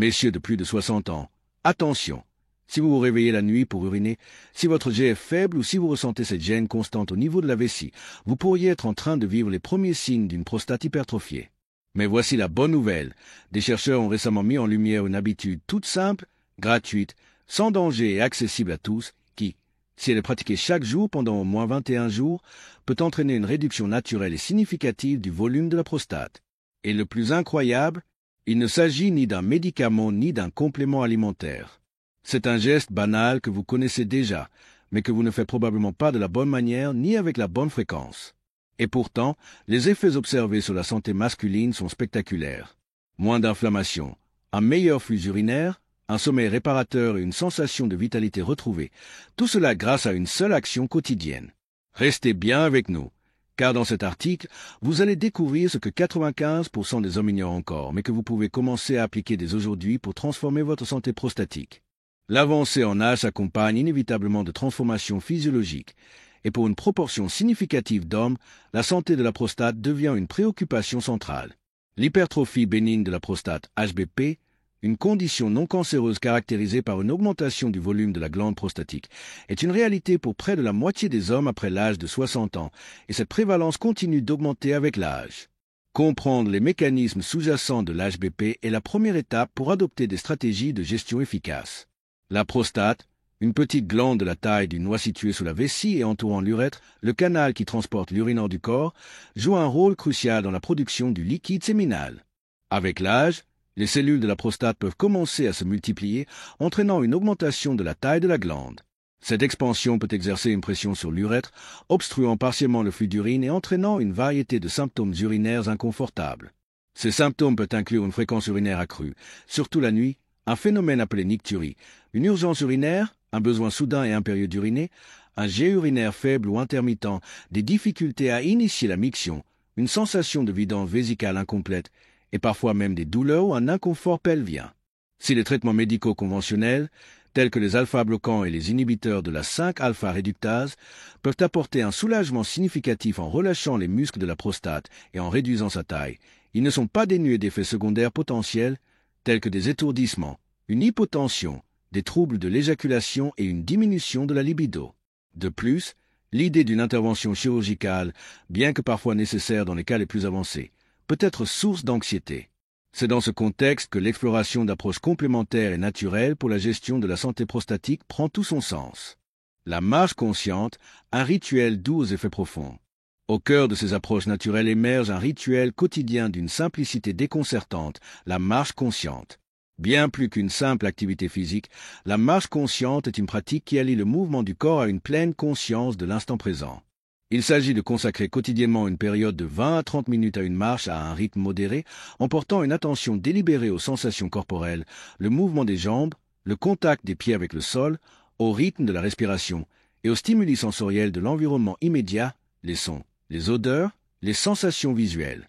Messieurs de plus de 60 ans, attention! Si vous vous réveillez la nuit pour uriner, si votre jet est faible ou si vous ressentez cette gêne constante au niveau de la vessie, vous pourriez être en train de vivre les premiers signes d'une prostate hypertrophiée. Mais voici la bonne nouvelle. Des chercheurs ont récemment mis en lumière une habitude toute simple, gratuite, sans danger et accessible à tous, qui, si elle est pratiquée chaque jour pendant au moins 21 jours, peut entraîner une réduction naturelle et significative du volume de la prostate. Et le plus incroyable, il ne s'agit ni d'un médicament ni d'un complément alimentaire. C'est un geste banal que vous connaissez déjà, mais que vous ne faites probablement pas de la bonne manière ni avec la bonne fréquence. Et pourtant, les effets observés sur la santé masculine sont spectaculaires. Moins d'inflammation, un meilleur flux urinaire, un sommeil réparateur et une sensation de vitalité retrouvée, tout cela grâce à une seule action quotidienne. Restez bien avec nous, car dans cet article, vous allez découvrir ce que 95% des hommes ignorent encore, mais que vous pouvez commencer à appliquer dès aujourd'hui pour transformer votre santé prostatique. L'avancée en âge s'accompagne inévitablement de transformations physiologiques, et pour une proportion significative d'hommes, la santé de la prostate devient une préoccupation centrale. L'hypertrophie bénigne de la prostate, HBP, une condition non cancéreuse caractérisée par une augmentation du volume de la glande prostatique, est une réalité pour près de la moitié des hommes après l'âge de 60 ans, et cette prévalence continue d'augmenter avec l'âge. Comprendre les mécanismes sous-jacents de l'HBP est la première étape pour adopter des stratégies de gestion efficaces. La prostate, une petite glande de la taille d'une noix située sous la vessie et entourant l'urètre, le canal qui transporte l'urine hors du corps, joue un rôle crucial dans la production du liquide séminal. Avec l'âge, les cellules de la prostate peuvent commencer à se multiplier, entraînant une augmentation de la taille de la glande. Cette expansion peut exercer une pression sur l'urètre, obstruant partiellement le flux d'urine et entraînant une variété de symptômes urinaires inconfortables. Ces symptômes peuvent inclure une fréquence urinaire accrue, surtout la nuit, un phénomène appelé nicturie, une urgence urinaire, un besoin soudain et impérieux d'uriner, un jet urinaire faible ou intermittent, des difficultés à initier la miction, une sensation de vidange vésicale incomplète et parfois même des douleurs ou un inconfort pelvien. Si les traitements médicaux conventionnels, tels que les alpha-bloquants et les inhibiteurs de la 5-alpha-réductase, peuvent apporter un soulagement significatif en relâchant les muscles de la prostate et en réduisant sa taille, ils ne sont pas dénués d'effets secondaires potentiels tels que des étourdissements, une hypotension, des troubles de l'éjaculation et une diminution de la libido. De plus, l'idée d'une intervention chirurgicale, bien que parfois nécessaire dans les cas les plus avancés, peut être source d'anxiété. C'est dans ce contexte que l'exploration d'approches complémentaires et naturelles pour la gestion de la santé prostatique prend tout son sens. La marche consciente, un rituel doux aux effets profonds. Au cœur de ces approches naturelles émerge un rituel quotidien d'une simplicité déconcertante, la marche consciente. Bien plus qu'une simple activité physique, la marche consciente est une pratique qui allie le mouvement du corps à une pleine conscience de l'instant présent. Il s'agit de consacrer quotidiennement une période de 20 à 30 minutes à une marche à un rythme modéré, en portant une attention délibérée aux sensations corporelles, le mouvement des jambes, le contact des pieds avec le sol, au rythme de la respiration et aux stimuli sensoriels de l'environnement immédiat, les sons, les odeurs, les sensations visuelles.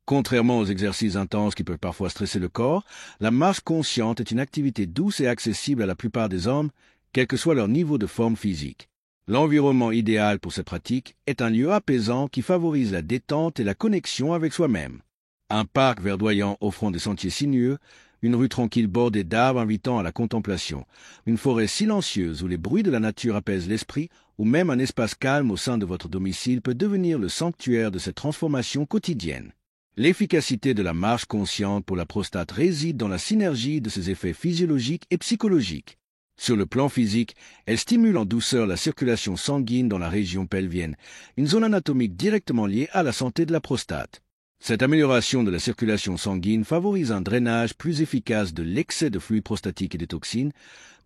Contrairement aux exercices intenses qui peuvent parfois stresser le corps, la marche consciente est une activité douce et accessible à la plupart des hommes, quel que soit leur niveau de forme physique. L'environnement idéal pour cette pratique est un lieu apaisant qui favorise la détente et la connexion avec soi-même. Un parc verdoyant offrant des sentiers sinueux, une rue tranquille bordée d'arbres invitant à la contemplation, une forêt silencieuse où les bruits de la nature apaisent l'esprit, ou même un espace calme au sein de votre domicile peut devenir le sanctuaire de cette transformation quotidienne. L'efficacité de la marche consciente pour la prostate réside dans la synergie de ses effets physiologiques et psychologiques. Sur le plan physique, elle stimule en douceur la circulation sanguine dans la région pelvienne, une zone anatomique directement liée à la santé de la prostate. Cette amélioration de la circulation sanguine favorise un drainage plus efficace de l'excès de fluide prostatique et des toxines,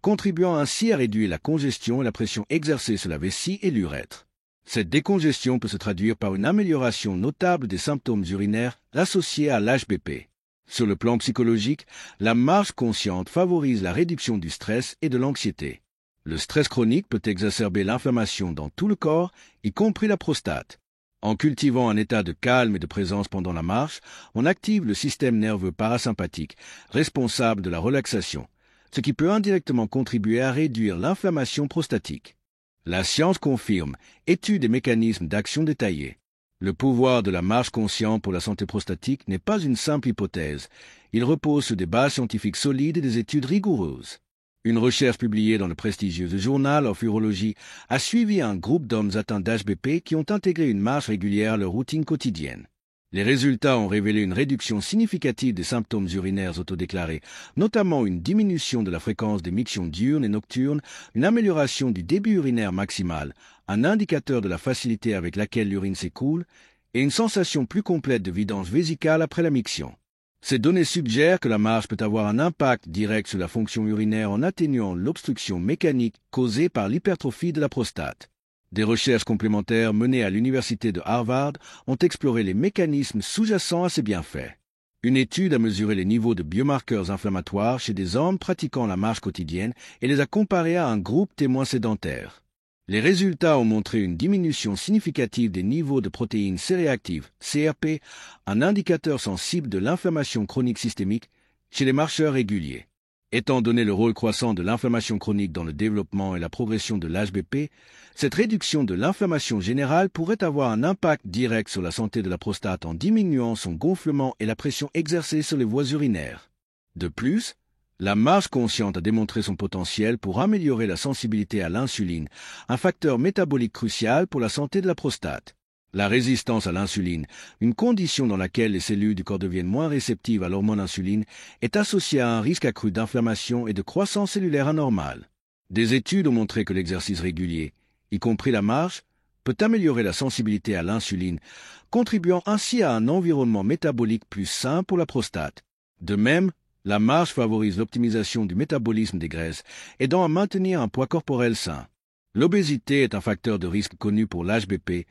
contribuant ainsi à réduire la congestion et la pression exercée sur la vessie et l'urètre. Cette décongestion peut se traduire par une amélioration notable des symptômes urinaires associés à l'HBP. Sur le plan psychologique, la marche consciente favorise la réduction du stress et de l'anxiété. Le stress chronique peut exacerber l'inflammation dans tout le corps, y compris la prostate. En cultivant un état de calme et de présence pendant la marche, on active le système nerveux parasympathique, responsable de la relaxation, ce qui peut indirectement contribuer à réduire l'inflammation prostatique. La science confirme, études et mécanismes d'action détaillés. Le pouvoir de la marche consciente pour la santé prostatique n'est pas une simple hypothèse. Il repose sur des bases scientifiques solides et des études rigoureuses. Une recherche publiée dans le prestigieux Journal of Urology a suivi un groupe d'hommes atteints d'HBP qui ont intégré une marche régulière à leur routine quotidienne. Les résultats ont révélé une réduction significative des symptômes urinaires autodéclarés, notamment une diminution de la fréquence des mictions diurnes et nocturnes, une amélioration du débit urinaire maximal, un indicateur de la facilité avec laquelle l'urine s'écoule, et une sensation plus complète de vidange vésicale après la miction. Ces données suggèrent que la marche peut avoir un impact direct sur la fonction urinaire en atténuant l'obstruction mécanique causée par l'hypertrophie de la prostate. Des recherches complémentaires menées à l'université de Harvard ont exploré les mécanismes sous-jacents à ces bienfaits. Une étude a mesuré les niveaux de biomarqueurs inflammatoires chez des hommes pratiquant la marche quotidienne et les a comparés à un groupe témoin sédentaire. Les résultats ont montré une diminution significative des niveaux de protéines C-réactives, CRP, un indicateur sensible de l'inflammation chronique systémique, chez les marcheurs réguliers. Étant donné le rôle croissant de l'inflammation chronique dans le développement et la progression de l'HBP, cette réduction de l'inflammation générale pourrait avoir un impact direct sur la santé de la prostate en diminuant son gonflement et la pression exercée sur les voies urinaires. De plus, la marche consciente a démontré son potentiel pour améliorer la sensibilité à l'insuline, un facteur métabolique crucial pour la santé de la prostate. La résistance à l'insuline, une condition dans laquelle les cellules du corps deviennent moins réceptives à l'hormone insuline, est associée à un risque accru d'inflammation et de croissance cellulaire anormale. Des études ont montré que l'exercice régulier, y compris la marche, peut améliorer la sensibilité à l'insuline, contribuant ainsi à un environnement métabolique plus sain pour la prostate. De même, la marche favorise l'optimisation du métabolisme des graisses, aidant à maintenir un poids corporel sain. L'obésité est un facteur de risque connu pour l'HBP,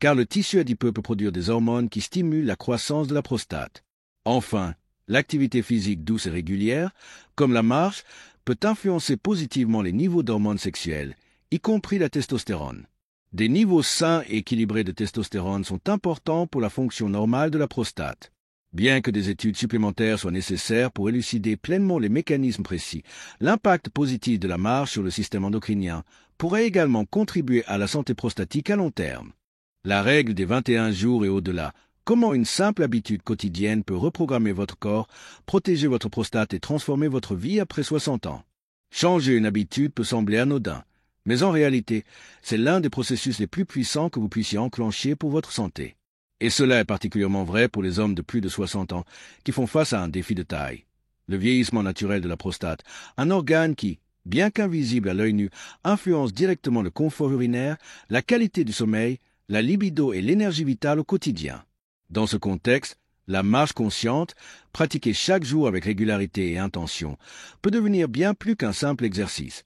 car le tissu adipeux peut produire des hormones qui stimulent la croissance de la prostate. Enfin, l'activité physique douce et régulière, comme la marche, peut influencer positivement les niveaux d'hormones sexuelles, y compris la testostérone. Des niveaux sains et équilibrés de testostérone sont importants pour la fonction normale de la prostate. Bien que des études supplémentaires soient nécessaires pour élucider pleinement les mécanismes précis, l'impact positif de la marche sur le système endocrinien pourrait également contribuer à la santé prostatique à long terme. La règle des 21 jours et au-delà, comment une simple habitude quotidienne peut reprogrammer votre corps, protéger votre prostate et transformer votre vie après 60 ans. Changer une habitude peut sembler anodin, mais en réalité, c'est l'un des processus les plus puissants que vous puissiez enclencher pour votre santé. Et cela est particulièrement vrai pour les hommes de plus de 60 ans qui font face à un défi de taille. Le vieillissement naturel de la prostate, un organe qui, bien qu'invisible à l'œil nu, influence directement le confort urinaire, la qualité du sommeil, la libido et l'énergie vitale au quotidien. Dans ce contexte, la marche consciente, pratiquée chaque jour avec régularité et intention, peut devenir bien plus qu'un simple exercice.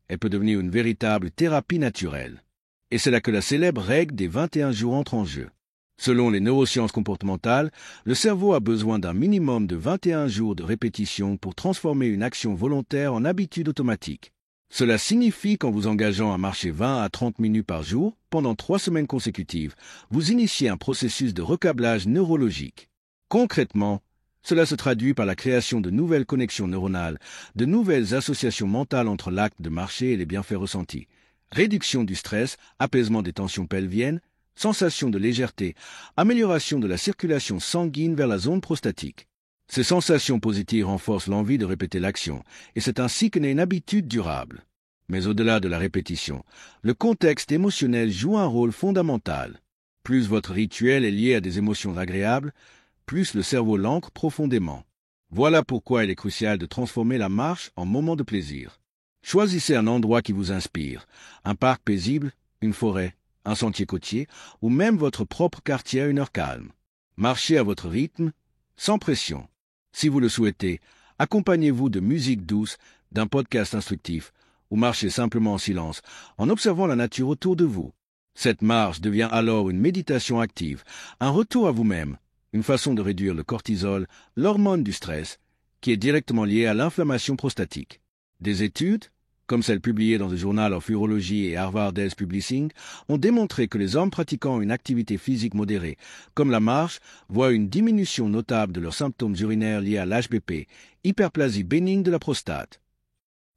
Elle peut devenir une véritable thérapie naturelle. Et c'est là que la célèbre règle des 21 jours entre en jeu. Selon les neurosciences comportementales, le cerveau a besoin d'un minimum de 21 jours de répétition pour transformer une action volontaire en habitude automatique. Cela signifie qu'en vous engageant à marcher 20 à 30 minutes par jour, pendant 3 semaines consécutives, vous initiez un processus de recablage neurologique. Concrètement, cela se traduit par la création de nouvelles connexions neuronales, de nouvelles associations mentales entre l'acte de marcher et les bienfaits ressentis. Réduction du stress, apaisement des tensions pelviennes, sensation de légèreté, amélioration de la circulation sanguine vers la zone prostatique. Ces sensations positives renforcent l'envie de répéter l'action, et c'est ainsi que naît une habitude durable. Mais au-delà de la répétition, le contexte émotionnel joue un rôle fondamental. Plus votre rituel est lié à des émotions agréables, plus le cerveau l'ancre profondément. Voilà pourquoi il est crucial de transformer la marche en moment de plaisir. Choisissez un endroit qui vous inspire, un parc paisible, une forêt, un sentier côtier, ou même votre propre quartier à une heure calme. Marchez à votre rythme, sans pression. Si vous le souhaitez, accompagnez-vous de musique douce, d'un podcast instructif, ou marchez simplement en silence, en observant la nature autour de vous. Cette marche devient alors une méditation active, un retour à vous-même, une façon de réduire le cortisol, l'hormone du stress, qui est directement liée à l'inflammation prostatique. Des études, comme celle publiée dans le Journal of Urology et Harvard Health Publishing, ont démontré que les hommes pratiquant une activité physique modérée, comme la marche, voient une diminution notable de leurs symptômes urinaires liés à l'HBP, hyperplasie bénigne de la prostate.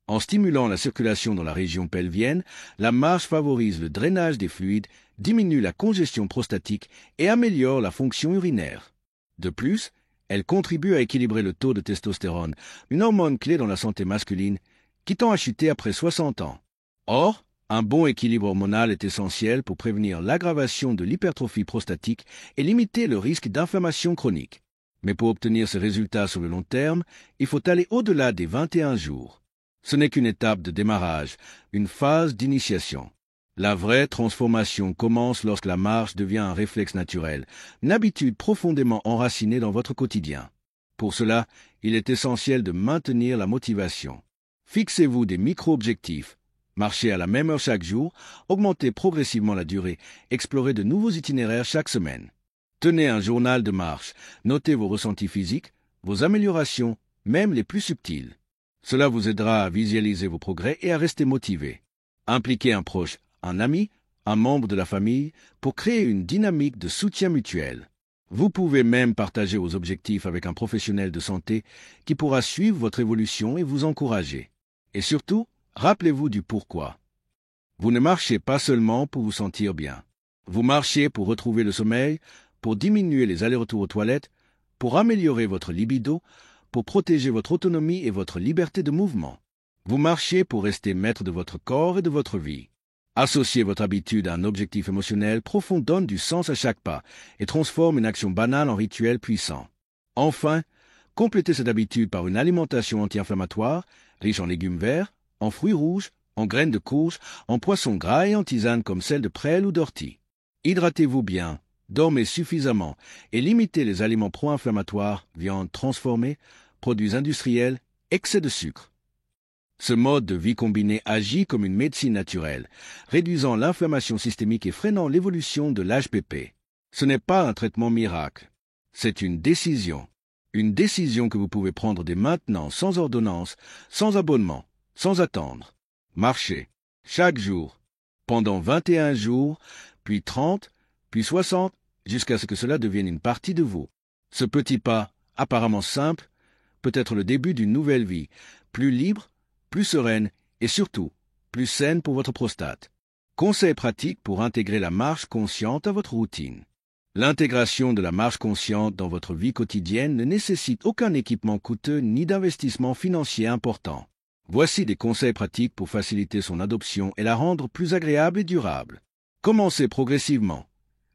En stimulant la circulation dans la région pelvienne, la marche favorise le drainage des fluides, diminue la congestion prostatique et améliore la fonction urinaire. De plus, elle contribue à équilibrer le taux de testostérone, une hormone clé dans la santé masculine, qui tend à chuter après 60 ans. Or, un bon équilibre hormonal est essentiel pour prévenir l'aggravation de l'hypertrophie prostatique et limiter le risque d'inflammation chronique. Mais pour obtenir ces résultats sur le long terme, il faut aller au-delà des 21 jours. Ce n'est qu'une étape de démarrage, une phase d'initiation. La vraie transformation commence lorsque la marche devient un réflexe naturel, une habitude profondément enracinée dans votre quotidien. Pour cela, il est essentiel de maintenir la motivation. Fixez-vous des micro-objectifs. Marchez à la même heure chaque jour, augmentez progressivement la durée, explorez de nouveaux itinéraires chaque semaine. Tenez un journal de marche, notez vos ressentis physiques, vos améliorations, même les plus subtiles. Cela vous aidera à visualiser vos progrès et à rester motivé. Impliquez un proche, un ami, un membre de la famille pour créer une dynamique de soutien mutuel. Vous pouvez même partager vos objectifs avec un professionnel de santé qui pourra suivre votre évolution et vous encourager. Et surtout, rappelez-vous du pourquoi. Vous ne marchez pas seulement pour vous sentir bien. Vous marchez pour retrouver le sommeil, pour diminuer les allers-retours aux toilettes, pour améliorer votre libido, pour protéger votre autonomie et votre liberté de mouvement. Vous marchez pour rester maître de votre corps et de votre vie. Associer votre habitude à un objectif émotionnel profond donne du sens à chaque pas et transforme une action banale en rituel puissant. Enfin, complétez cette habitude par une alimentation anti-inflammatoire, riche en légumes verts, en fruits rouges, en graines de courge, en poissons gras et en tisanes comme celle de prêle ou d'ortie. Hydratez-vous bien, dormez suffisamment et limitez les aliments pro-inflammatoires, viande transformée, produits industriels, excès de sucre. Ce mode de vie combiné agit comme une médecine naturelle, réduisant l'inflammation systémique et freinant l'évolution de l'HPP. Ce n'est pas un traitement miracle, c'est une décision. Une décision que vous pouvez prendre dès maintenant sans ordonnance, sans abonnement, sans attendre. Marchez, chaque jour, pendant 21 jours, puis 30, puis 60, jusqu'à ce que cela devienne une partie de vous. Ce petit pas, apparemment simple, peut être le début d'une nouvelle vie, plus libre, plus sereine et surtout, plus saine pour votre prostate. Conseils pratiques pour intégrer la marche consciente à votre routine. L'intégration de la marche consciente dans votre vie quotidienne ne nécessite aucun équipement coûteux ni d'investissement financier important. Voici des conseils pratiques pour faciliter son adoption et la rendre plus agréable et durable. Commencez progressivement.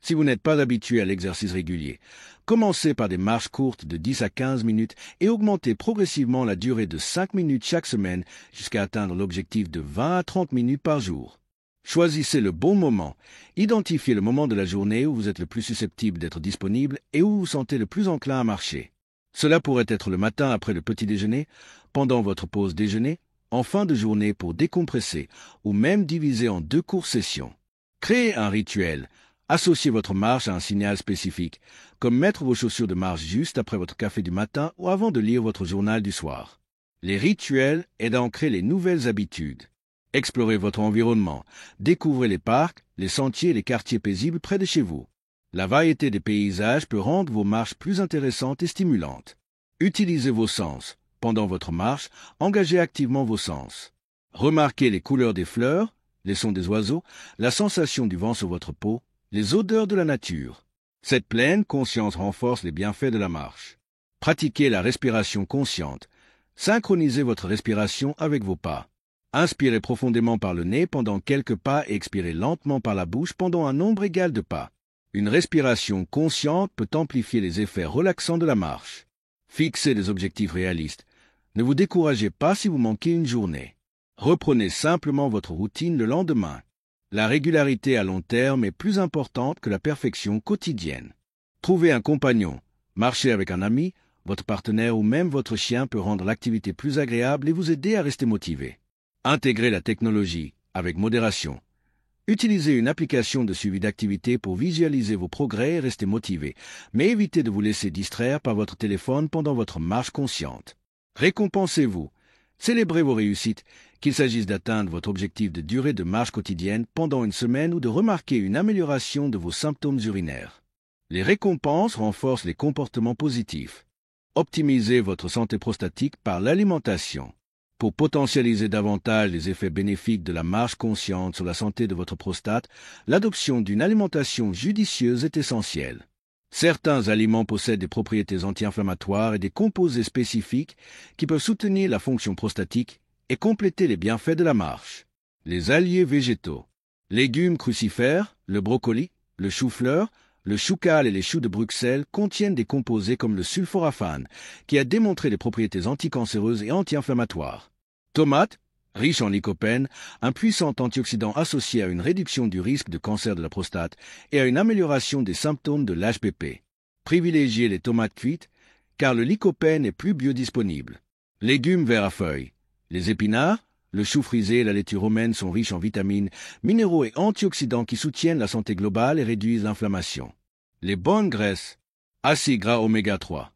Si vous n'êtes pas habitué à l'exercice régulier, commencez par des marches courtes de 10 à 15 minutes et augmentez progressivement la durée de 5 minutes chaque semaine jusqu'à atteindre l'objectif de 20 à 30 minutes par jour. Choisissez le bon moment. Identifiez le moment de la journée où vous êtes le plus susceptible d'être disponible et où vous vous sentez le plus enclin à marcher. Cela pourrait être le matin après le petit déjeuner, pendant votre pause déjeuner, en fin de journée pour décompresser ou même diviser en 2 courtes sessions. Créez un rituel. Associez votre marche à un signal spécifique, comme mettre vos chaussures de marche juste après votre café du matin ou avant de lire votre journal du soir. Les rituels aident à ancrer les nouvelles habitudes. Explorez votre environnement, découvrez les parcs, les sentiers et les quartiers paisibles près de chez vous. La variété des paysages peut rendre vos marches plus intéressantes et stimulantes. Utilisez vos sens. Pendant votre marche, engagez activement vos sens. Remarquez les couleurs des fleurs, les sons des oiseaux, la sensation du vent sur votre peau, les odeurs de la nature. Cette pleine conscience renforce les bienfaits de la marche. Pratiquez la respiration consciente. Synchronisez votre respiration avec vos pas. Inspirez profondément par le nez pendant quelques pas et expirez lentement par la bouche pendant un nombre égal de pas. Une respiration consciente peut amplifier les effets relaxants de la marche. Fixez des objectifs réalistes. Ne vous découragez pas si vous manquez une journée. Reprenez simplement votre routine le lendemain. La régularité à long terme est plus importante que la perfection quotidienne. Trouvez un compagnon, marchez avec un ami, votre partenaire ou même votre chien peut rendre l'activité plus agréable et vous aider à rester motivé. Intégrez la technologie avec modération. Utilisez une application de suivi d'activité pour visualiser vos progrès et rester motivé, mais évitez de vous laisser distraire par votre téléphone pendant votre marche consciente. Récompensez-vous. Célébrez vos réussites, qu'il s'agisse d'atteindre votre objectif de durée de marche quotidienne pendant une semaine ou de remarquer une amélioration de vos symptômes urinaires. Les récompenses renforcent les comportements positifs. Optimisez votre santé prostatique par l'alimentation. Pour potentialiser davantage les effets bénéfiques de la marche consciente sur la santé de votre prostate, l'adoption d'une alimentation judicieuse est essentielle. Certains aliments possèdent des propriétés anti-inflammatoires et des composés spécifiques qui peuvent soutenir la fonction prostatique et compléter les bienfaits de la marche. Les alliés végétaux. Légumes crucifères, le brocoli, le chou-fleur, le choucal et les choux de Bruxelles contiennent des composés comme le sulforaphane, qui a démontré des propriétés anticancéreuses et anti-inflammatoires. Tomates, riches en lycopène, un puissant antioxydant associé à une réduction du risque de cancer de la prostate et à une amélioration des symptômes de l'HPP. Privilégiez les tomates cuites, car le lycopène est plus biodisponible. Légumes verts à feuilles. Les épinards, le chou frisé et la laitue romaine sont riches en vitamines, minéraux et antioxydants qui soutiennent la santé globale et réduisent l'inflammation. Les bonnes graisses. Acides gras oméga 3.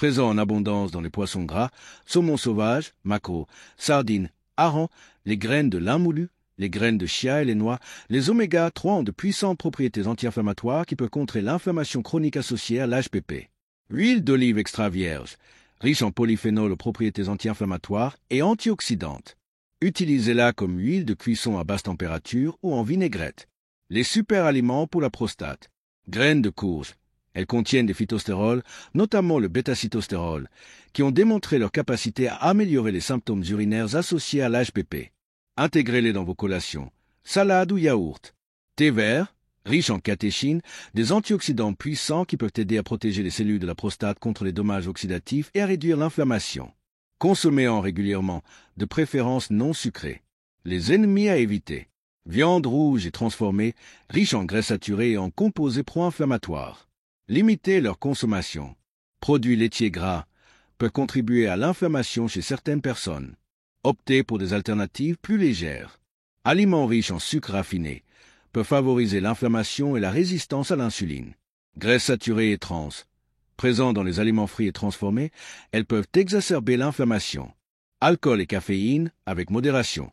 Présents en abondance dans les poissons gras, saumon sauvage, maquereau, sardines, harengs, les graines de lin moulu, les graines de chia et les noix, les oméga 3 ont de puissantes propriétés anti-inflammatoires qui peuvent contrer l'inflammation chronique associée à l'HPP. Huile d'olive extra vierge, riche en polyphénols aux propriétés anti-inflammatoires et antioxydantes. Utilisez-la comme huile de cuisson à basse température ou en vinaigrette. Les super aliments pour la prostate. Graines de courge. Elles contiennent des phytostérols, notamment le bêta-cytostérol, qui ont démontré leur capacité à améliorer les symptômes urinaires associés à l'HPP. Intégrez-les dans vos collations. Salade ou yaourt. Thé vert, riche en catéchines, des antioxydants puissants qui peuvent aider à protéger les cellules de la prostate contre les dommages oxydatifs et à réduire l'inflammation. Consommez-en régulièrement, de préférence non sucrée. Les ennemis à éviter. Viande rouge et transformée, riche en graisses saturées et en composés pro-inflammatoires. Limitez leur consommation. Produits laitiers gras peuvent contribuer à l'inflammation chez certaines personnes. Optez pour des alternatives plus légères. Aliments riches en sucre raffiné peuvent favoriser l'inflammation et la résistance à l'insuline. Graisses saturées et trans. Présentes dans les aliments frits et transformés, elles peuvent exacerber l'inflammation. Alcool et caféine, avec modération,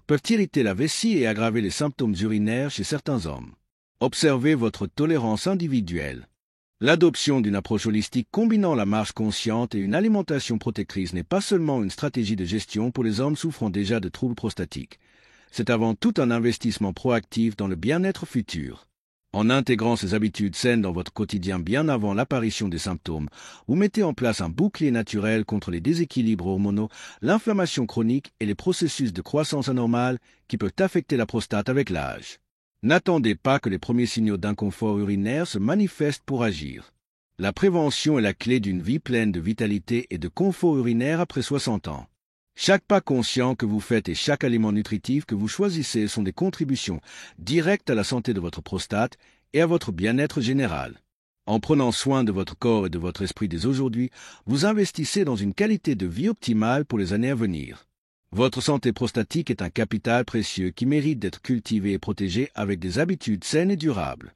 peuvent irriter la vessie et aggraver les symptômes urinaires chez certains hommes. Observez votre tolérance individuelle. L'adoption d'une approche holistique combinant la marche consciente et une alimentation protectrice n'est pas seulement une stratégie de gestion pour les hommes souffrant déjà de troubles prostatiques. C'est avant tout un investissement proactif dans le bien-être futur. En intégrant ces habitudes saines dans votre quotidien bien avant l'apparition des symptômes, vous mettez en place un bouclier naturel contre les déséquilibres hormonaux, l'inflammation chronique et les processus de croissance anormale qui peuvent affecter la prostate avec l'âge. N'attendez pas que les premiers signaux d'inconfort urinaire se manifestent pour agir. La prévention est la clé d'une vie pleine de vitalité et de confort urinaire après 60 ans. Chaque pas conscient que vous faites et chaque aliment nutritif que vous choisissez sont des contributions directes à la santé de votre prostate et à votre bien-être général. En prenant soin de votre corps et de votre esprit dès aujourd'hui, vous investissez dans une qualité de vie optimale pour les années à venir. Votre santé prostatique est un capital précieux qui mérite d'être cultivé et protégé avec des habitudes saines et durables.